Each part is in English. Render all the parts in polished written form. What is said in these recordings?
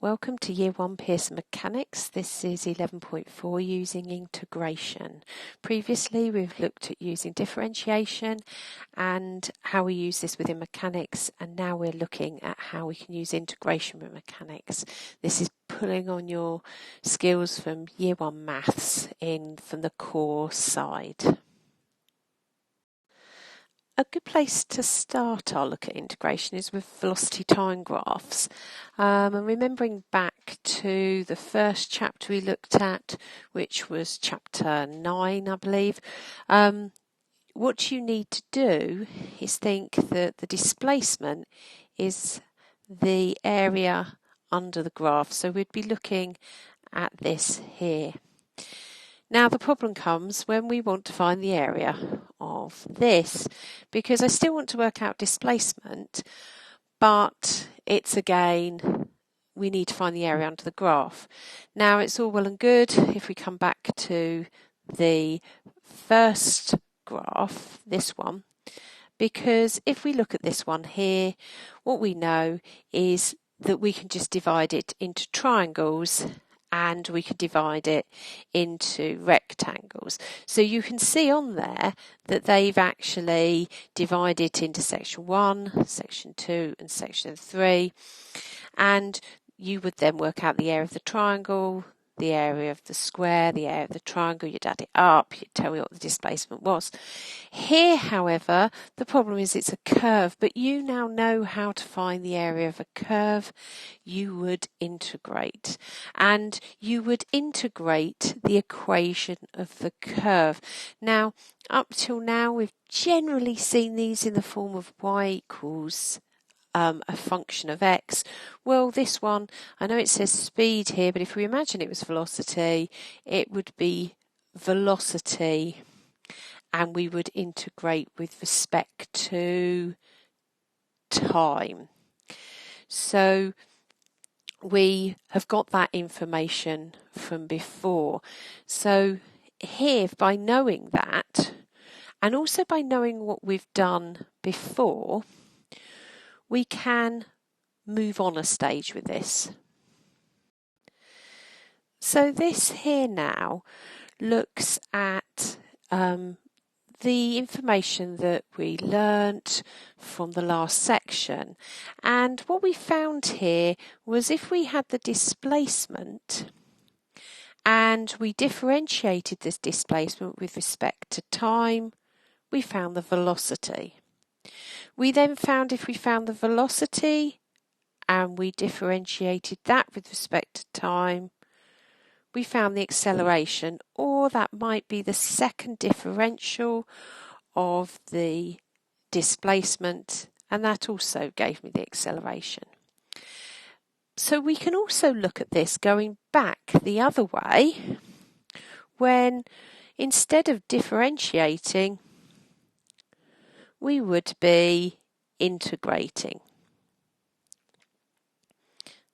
Welcome to Year 1 Pearson Mechanics. This is 11.4 using integration. Previously we've looked at using differentiation and how we use this within mechanics, and now we're looking at how we can use integration with mechanics. This is pulling on your skills from Year 1 Maths from the core side. A good place to start our look at integration is with velocity time graphs. And remembering back to the first chapter we looked at, which was chapter 9, I believe, what you need to do is think that the displacement is the area under the graph. So we'd be looking at this here. Now the problem comes when we want to find the area of this, because I still want to work out displacement, but it's again, we need to find the area under the graph. Now it's all well and good if we come back to the first graph, this one, because if we look at this one here, what we know is that we can just divide it into triangles and we could divide it into rectangles. So you can see on there that they've actually divided it into section 1, section 2 and section 3, and you would then work out the area of the triangle, the area of the square, the area of the triangle, you'd add it up, you'd tell me what the displacement was. Here, however, the problem is it's a curve, but you now know how to find the area of a curve. You would integrate, and you would integrate the equation of the curve. Now, up till now, we've generally seen these in the form of y equals a function of x. Well, this one, I know it says speed here, but if we imagine it was velocity, it would be velocity, and we would integrate with respect to time. So we have got that information from before. So here, by knowing that, and also by knowing what we've done before, we can move on a stage with this. So this here now looks at the information that we learnt from the last section, and what we found here was if we had the displacement and we differentiated this displacement with respect to time, we found the velocity. We then found if we found the velocity and we differentiated that with respect to time, we found the acceleration, or that might be the second differential of the displacement, and that also gave me the acceleration. So we can also look at this going back the other way, when instead of differentiating, we would be integrating.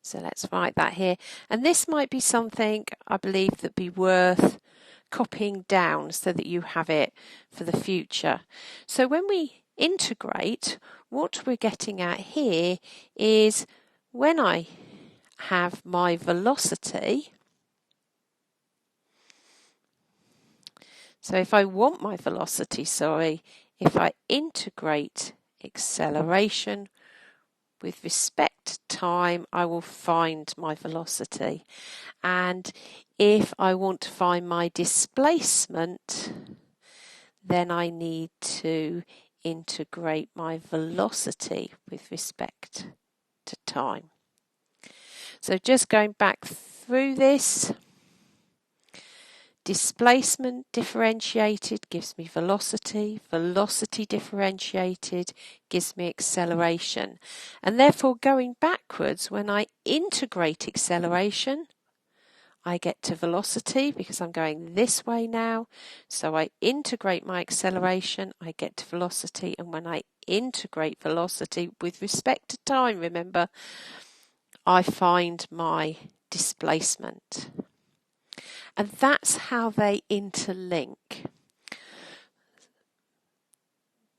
So let's write that here. And this might be something I believe that be worth copying down so that you have it for the future. So when we integrate, what we're getting at here is when I have my velocity, so if I want my velocity, if I integrate acceleration with respect to time, I will find my velocity. And if I want to find my displacement, then I need to integrate my velocity with respect to time. So just going back through this, displacement differentiated gives me velocity, velocity differentiated gives me acceleration, and therefore going backwards, when I integrate acceleration, I get to velocity because I'm going this way now, so I integrate my acceleration, I get to velocity, and when I integrate velocity with respect to time, remember, I find my displacement. And that's how they interlink.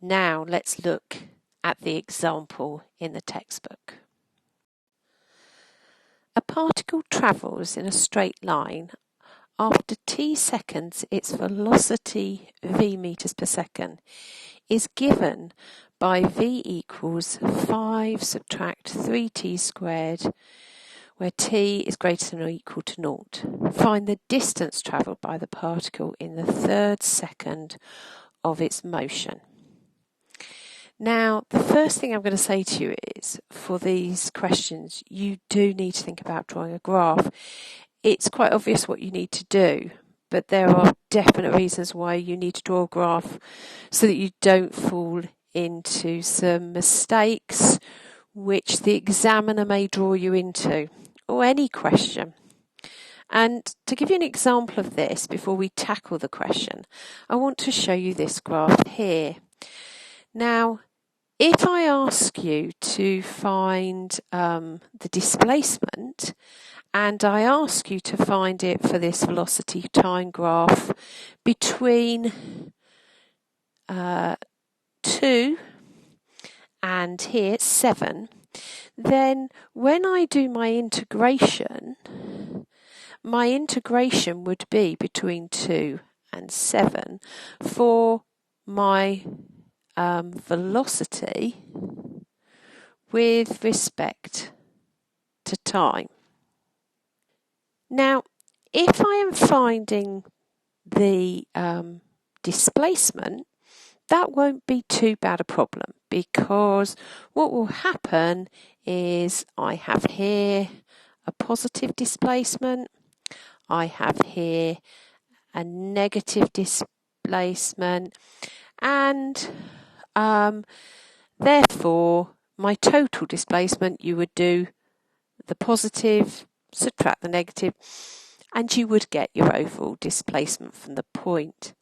Now let's look at the example in the textbook. A particle travels in a straight line. After t seconds, its velocity v meters per second is given by v equals 5 subtract 3t squared, where t is greater than or equal to 0. Find the distance travelled by the particle in the third second of its motion. Now, the first thing I'm going to say to you is, for these questions, you do need to think about drawing a graph. It's quite obvious what you need to do, but there are definite reasons why you need to draw a graph so that you don't fall into some mistakes which the examiner may draw you into, or any question. And to give you an example of this before we tackle the question, I want to show you this graph here. Now, if I ask you to find the displacement, and I ask you to find it for this velocity time graph between 2 and here 7, then when I do my integration would be between 2 and 7 for my velocity with respect to time. Now, if I am finding the displacement, that won't be too bad a problem, because what will happen is I have here a positive displacement, I have here a negative displacement, and therefore my total displacement, you would do the positive, subtract the negative, and you would get your overall displacement from the point.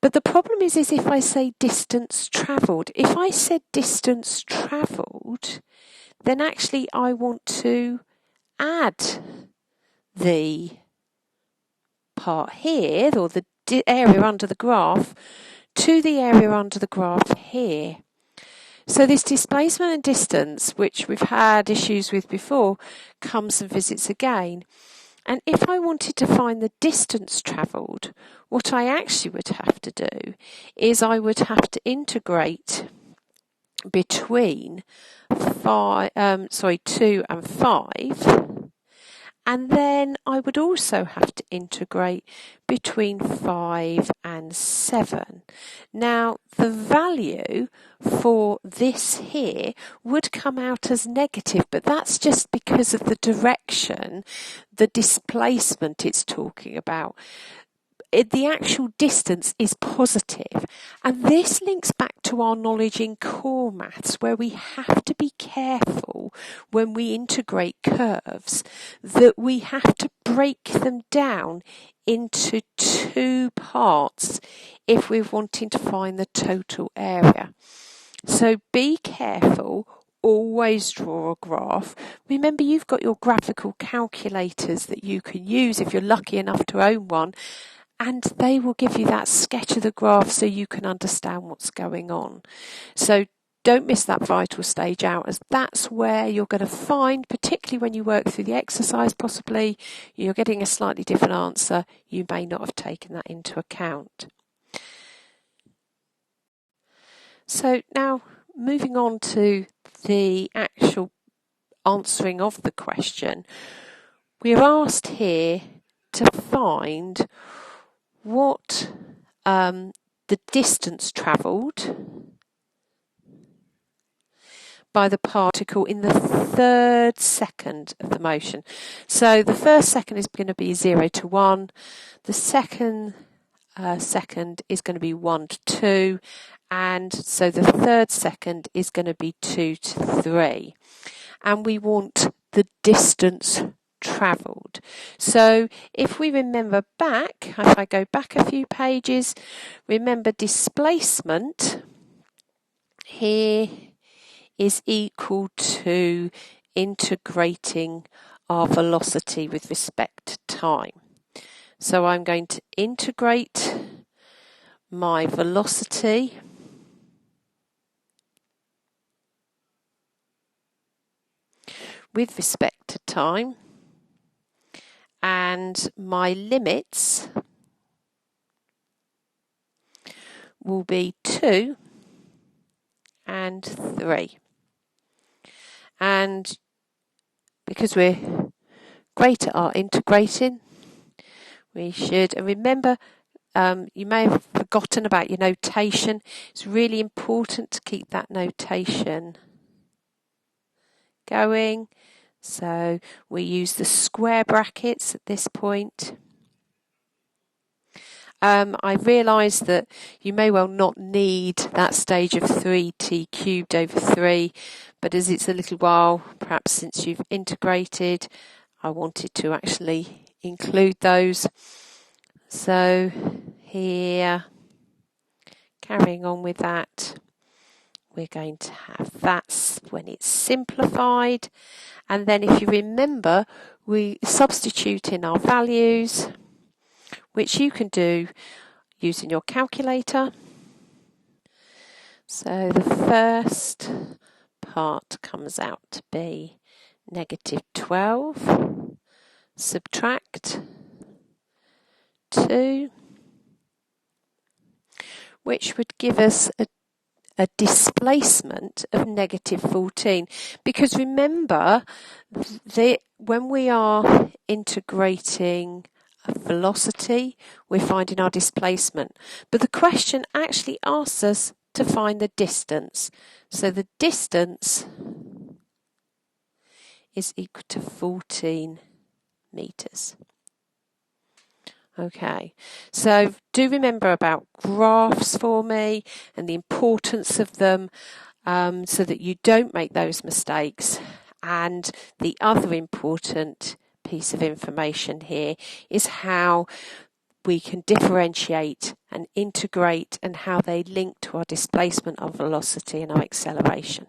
But the problem is if I say distance travelled, if I said distance travelled, then actually I want to add the part here, or the area under the graph, to the area under the graph here. So this displacement and distance, which we've had issues with before, comes and visits again. And if I wanted to find the distance travelled, what I actually would have to do is I would have to integrate between 2 and 5, and then I would also have to integrate between 5 and 7. Now, the value for this here would come out as negative, but that's just because of the direction, the displacement it's talking about. The actual distance is positive, and this links back to our knowledge in core maths, where we have to be careful when we integrate curves that we have to break them down into two parts if we're wanting to find the total area. So be careful. Always draw a graph. Remember, you've got your graphical calculators that you can use if you're lucky enough to own one, and they will give you that sketch of the graph so you can understand what's going on. So don't miss that vital stage out, as that's where you're going to find, particularly when you work through the exercise, possibly you're getting a slightly different answer. You may not have taken that into account. So now moving on to the actual answering of the question, we're asked here to find what the distance travelled by the particle in the third second of the motion. So the first second is going to be 0 to 1, the second second is going to be 1 to 2, and so the third second is going to be 2 to 3. And we want the distance travelled. So if we remember back, if I go back a few pages, remember displacement here is equal to integrating our velocity with respect to time. So I'm going to integrate my velocity with respect at a time, and my limits will be 2 and 3. And because we're great at our integrating, we should, and remember, you may have forgotten about your notation. It's really important to keep that notation going. So we use the square brackets at this point. I realise that you may well not need that stage of 3t cubed over 3, but as it's a little while, perhaps since you've integrated, I wanted to actually include those. So here, carrying on with that, we're going to have that's when it's simplified. And then if you remember, we substitute in our values, which you can do using your calculator. So the first part comes out to be -12, subtract 2, which would give us a displacement of -14. Because remember, when we are integrating a velocity, we're finding our displacement. But the question actually asks us to find the distance. So the distance is equal to 14 metres. Okay, so do remember about graphs for me and the importance of them, so that you don't make those mistakes. And the other important piece of information here is how we can differentiate and integrate and how they link to our displacement, our velocity and our acceleration.